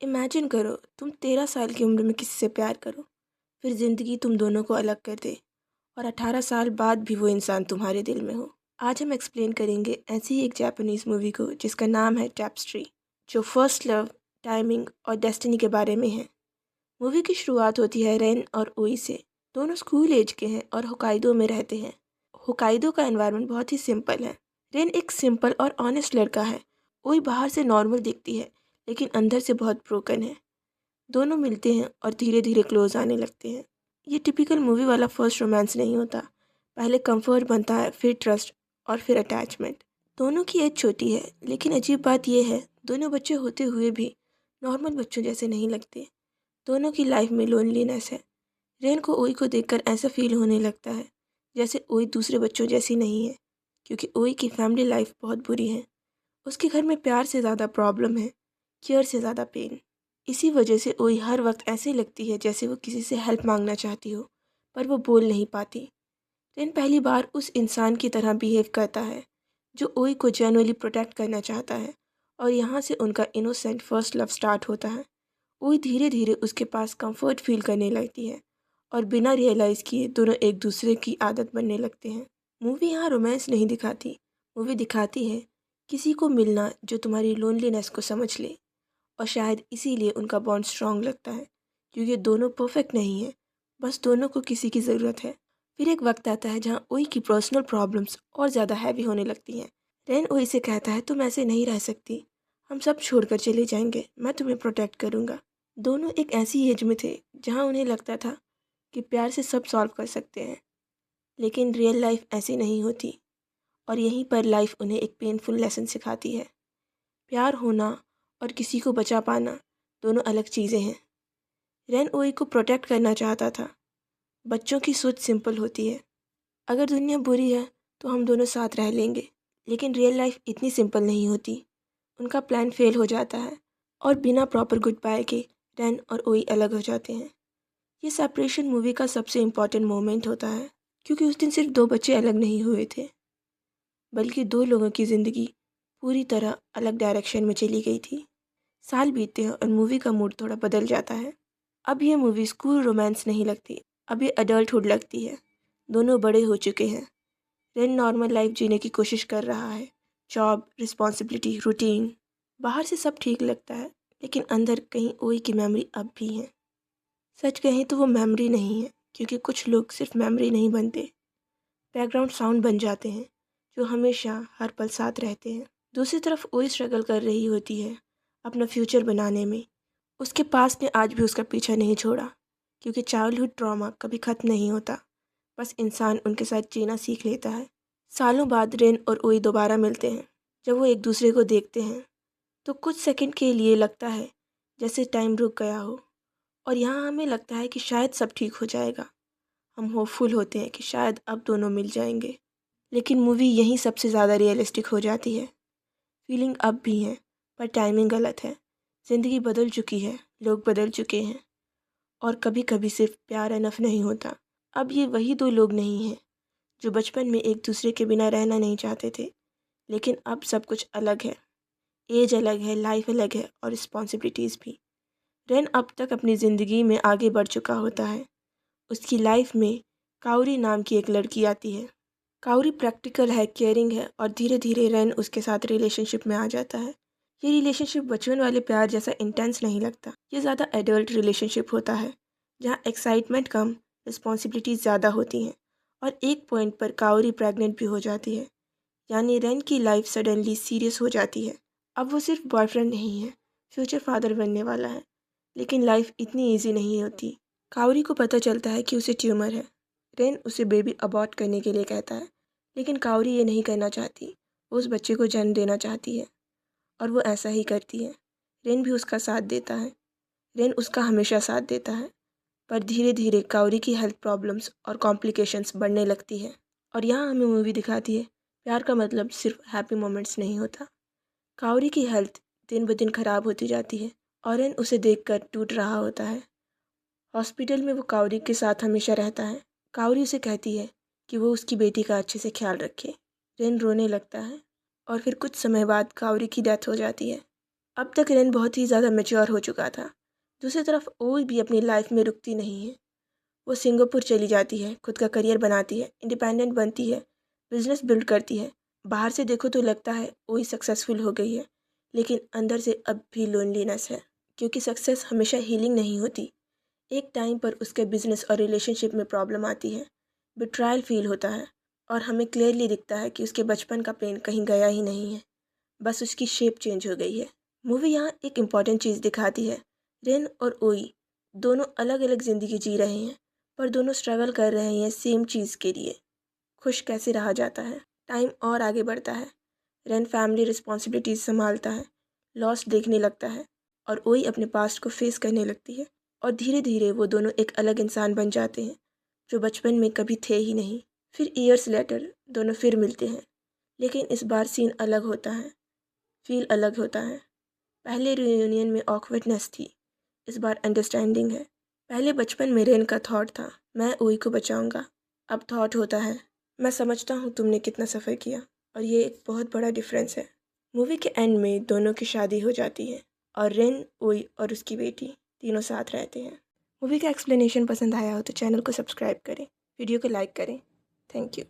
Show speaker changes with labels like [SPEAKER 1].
[SPEAKER 1] Imagine करो तुम 13 साल की उम्र में किसी से प्यार करो, फिर ज़िंदगी तुम दोनों को अलग कर दे और 18 साल बाद भी वो इंसान तुम्हारे दिल में हो। आज हम एक्सप्लेन करेंगे ऐसी ही एक जापानीज़ मूवी को जिसका नाम है टैपेस्ट्री, जो फर्स्ट लव, टाइमिंग और डेस्टिनी के बारे में है। मूवी की शुरुआत होती है रेन और ओई से। दोनों स्कूल एज के हैं और होकाइडो में रहते हैं। होकाइडो का एनवायरनमेंट बहुत ही सिंपल है। रेन एक सिंपल और ऑनेस्ट लड़का है। ओई बाहर से नॉर्मल दिखती है लेकिन अंदर से बहुत ब्रोकन है। दोनों मिलते हैं और धीरे धीरे क्लोज आने लगते हैं। ये टिपिकल मूवी वाला फर्स्ट रोमांस नहीं होता। पहले कंफर्ट बनता है, फिर ट्रस्ट और फिर अटैचमेंट। दोनों की एज छोटी है लेकिन अजीब बात यह है दोनों बच्चे होते हुए भी नॉर्मल बच्चों जैसे नहीं लगते। दोनों की लाइफ में लोनलीनेस है। रेन को ओई को देखकर ऐसा फील होने लगता है जैसे ओई दूसरे बच्चों जैसी नहीं है, क्योंकि ओई की फैमिली लाइफ बहुत बुरी है। उसके घर में प्यार से ज़्यादा प्रॉब्लम है, केयर से ज़्यादा पेन। इसी वजह से ओई हर वक्त ऐसे लगती है जैसे वो किसी से हेल्प मांगना चाहती हो, पर वो बोल नहीं पाती। रेन पहली बार उस इंसान की तरह बिहेव करता है जो ओई को जेन्युइनली प्रोटेक्ट करना चाहता है, और यहाँ से उनका इनोसेंट फर्स्ट लव स्टार्ट होता है। ओई धीरे धीरे उसके पास कंफर्ट फील करने लगती है और बिना रियलाइज़ किए दोनों एक दूसरे की आदत बनने लगते हैं। मूवी यहाँ रोमांस नहीं दिखाती, मूवी दिखाती है किसी को मिलना जो तुम्हारी लोनलीनेस को समझ ले। और शायद इसीलिए उनका बॉन्ड स्ट्रांग लगता है, क्योंकि दोनों परफेक्ट नहीं है, बस दोनों को किसी की ज़रूरत है। फिर एक वक्त आता है जहाँ ओई की पर्सनल प्रॉब्लम्स और ज़्यादा हैवी होने लगती हैं। रेन ओई से कहता है तुम ऐसे नहीं रह सकती, हम सब छोड़कर चले जाएंगे, मैं तुम्हें प्रोटेक्ट करूँगा। दोनों एक ऐसी एज में थे जहाँ उन्हें लगता था कि प्यार से सब सॉल्व कर सकते हैं, लेकिन रियल लाइफ ऐसी नहीं होती। और यहीं पर लाइफ उन्हें एक पेनफुल लेसन सिखाती है। प्यार होना और किसी को बचा पाना दोनों अलग चीज़ें हैं। रेन ओई को प्रोटेक्ट करना चाहता था। बच्चों की सोच सिंपल होती है, अगर दुनिया बुरी है तो हम दोनों साथ रह लेंगे, लेकिन रियल लाइफ इतनी सिंपल नहीं होती। उनका प्लान फेल हो जाता है और बिना प्रॉपर गुड बाय के रेन और ओई अलग हो जाते हैं। ये सेपरेशन मूवी का सबसे इम्पॉर्टेंट मोमेंट होता है, क्योंकि उस दिन सिर्फ दो बच्चे अलग नहीं हुए थे, बल्कि दो लोगों की ज़िंदगी पूरी तरह अलग डायरेक्शन में चली गई थी। साल बीतते हैं और मूवी का मूड थोड़ा बदल जाता है। अब ये मूवी स्कूल रोमांस नहीं लगती, अब ये अडल्टहुड लगती है। दोनों बड़े हो चुके हैं। रेन नॉर्मल लाइफ जीने की कोशिश कर रहा है, जॉब, रिस्पॉन्सिबिलिटी, रूटीन। बाहर से सब ठीक लगता है, लेकिन अंदर कहीं ओई की मेमोरी अब भी है। सच कहें तो वो मेमोरी नहीं है, क्योंकि कुछ लोग सिर्फ मेमोरी नहीं बनते, बैकग्राउंड साउंड बन जाते हैं जो हमेशा हर पल साथ रहते हैं। दूसरी तरफ ओई स्ट्रगल कर रही होती है अपना फ्यूचर बनाने में। उसके पास ने आज भी उसका पीछा नहीं छोड़ा, क्योंकि चाइल्डहुड ट्रॉमा कभी ख़त्म नहीं होता, बस इंसान उनके साथ जीना सीख लेता है। सालों बाद रेन और ओई दोबारा मिलते हैं। जब वो एक दूसरे को देखते हैं तो कुछ सेकंड के लिए लगता है जैसे टाइम रुक गया हो, और यहाँ हमें लगता है कि शायद सब ठीक हो जाएगा। हम होपफुल होते हैं कि शायद अब दोनों मिल जाएंगे, लेकिन मूवी यहीं सबसे ज़्यादा रियलिस्टिक हो जाती है। फीलिंग अब भी है, पर टाइमिंग गलत है। ज़िंदगी बदल चुकी है, लोग बदल चुके हैं, और कभी कभी सिर्फ प्यार इनफ नहीं होता। अब ये वही दो लोग नहीं हैं जो बचपन में एक दूसरे के बिना रहना नहीं चाहते थे, लेकिन अब सब कुछ अलग है। एज अलग है, लाइफ अलग है, और रिस्पॉन्सिबिलिटीज़ भी। रेन अब तक अपनी ज़िंदगी में आगे बढ़ चुका होता है। उसकी लाइफ में काउरी नाम की एक लड़की आती है। काउरी प्रैक्टिकल है, केयरिंग है, और धीरे धीरे रेन उसके साथ रिलेशनशिप में आ जाता है। ये रिलेशनशिप बचपन वाले प्यार जैसा इंटेंस नहीं लगता। ये ज़्यादा एडल्ट रिलेशनशिप होता है, जहाँ एक्साइटमेंट कम, रिस्पॉन्सिबिलिटीज ज़्यादा होती हैं। और एक पॉइंट पर काउरी प्रेग्नेंट भी हो जाती है, यानी रेन की लाइफ सडनली सीरियस हो जाती है। अब वो सिर्फ बॉयफ्रेंड नहीं है, फ्यूचर फादर बनने वाला है। लेकिन लाइफ इतनी ईजी नहीं होती। काउरी को पता चलता है कि उसे ट्यूमर है। रेन उसे बेबी अबॉर्ट करने के लिए कहता है, लेकिन काउरी ये नहीं करना चाहती। वो उस बच्चे को जन्म देना चाहती है, और वो ऐसा ही करती है। रेन भी उसका साथ देता है। रेन उसका हमेशा साथ देता है, पर धीरे धीरे काउरी की हेल्थ प्रॉब्लम्स और कॉम्प्लिकेशंस बढ़ने लगती है। और यहाँ हमें मूवी दिखाती है प्यार का मतलब सिर्फ हैप्पी मोमेंट्स नहीं होता। काउरी की हेल्थ दिन ब दिन खराब होती जाती है, और रेन उसे देखकर टूट रहा होता है। हॉस्पिटल में वो काउरी के साथ हमेशा रहता है। काउरी उसे कहती है कि वो उसकी बेटी का अच्छे से ख्याल रखे। रेन रोने लगता है, और फिर कुछ समय बाद काउरी की डेथ हो जाती है। अब तक रेन बहुत ही ज़्यादा मैच्योर हो चुका था। दूसरी तरफ ओई भी अपनी लाइफ में रुकती नहीं है। वो सिंगापुर चली जाती है, खुद का करियर बनाती है, इंडिपेंडेंट बनती है, बिजनेस बिल्ड करती है। बाहर से देखो तो लगता है ओई सक्सेसफुल हो गई है, लेकिन अंदर से अब भी लोनलीनेस है, क्योंकि सक्सेस हमेशा हीलिंग नहीं होती। एक टाइम पर उसके बिजनेस और रिलेशनशिप में प्रॉब्लम आती है, बिट्रायल फील होता है और हमें क्लियरली दिखता है कि उसके बचपन का पेन कहीं गया ही नहीं है, बस उसकी शेप चेंज हो गई है। मूवी यहाँ एक इम्पॉर्टेंट चीज़ दिखाती है। रेन और ओई दोनों अलग अलग ज़िंदगी जी रहे हैं, पर दोनों स्ट्रगल कर रहे हैं सेम चीज़ के लिए। खुश कैसे रहा जाता है। टाइम और आगे बढ़ता है। रेन फैमिली रिस्पॉन्सिबिलिटीज संभालता है, लॉस देखने लगता है और ओई अपने पास्ट को फेस करने लगती है, और धीरे धीरे वो दोनों एक अलग इंसान बन जाते हैं जो बचपन में कभी थे ही नहीं। फिर ईयर्स लेटर दोनों फिर मिलते हैं, लेकिन इस बार सीन अलग होता है, फील अलग होता है। पहले रियूनियन में ऑकवर्डनेस थी, इस बार अंडरस्टैंडिंग है। पहले बचपन में रेन का थॉट था, मैं ओई को बचाऊंगा। अब थॉट होता है, मैं समझता हूँ तुमने कितना सफ़र किया, और ये एक बहुत बड़ा डिफरेंस है। मूवी के एंड में दोनों की शादी हो जाती है और रेन, ओई और उसकी बेटी तीनों साथ रहते हैं। मूवी का एक्सप्लेनेशन पसंद आया हो तो चैनल को सब्सक्राइब करें, वीडियो को लाइक करें। Thank you.